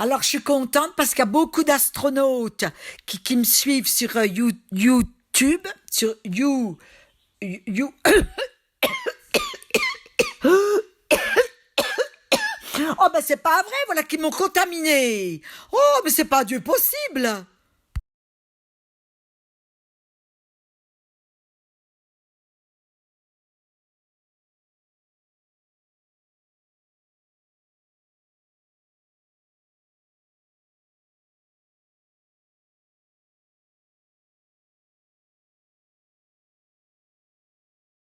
Alors, je suis contente parce qu'il y a beaucoup d'astronautes qui me suivent sur YouTube, sur Oh, ben c'est pas vrai, voilà, qui m'ont contaminé. Oh, mais c'est pas Dieu possible.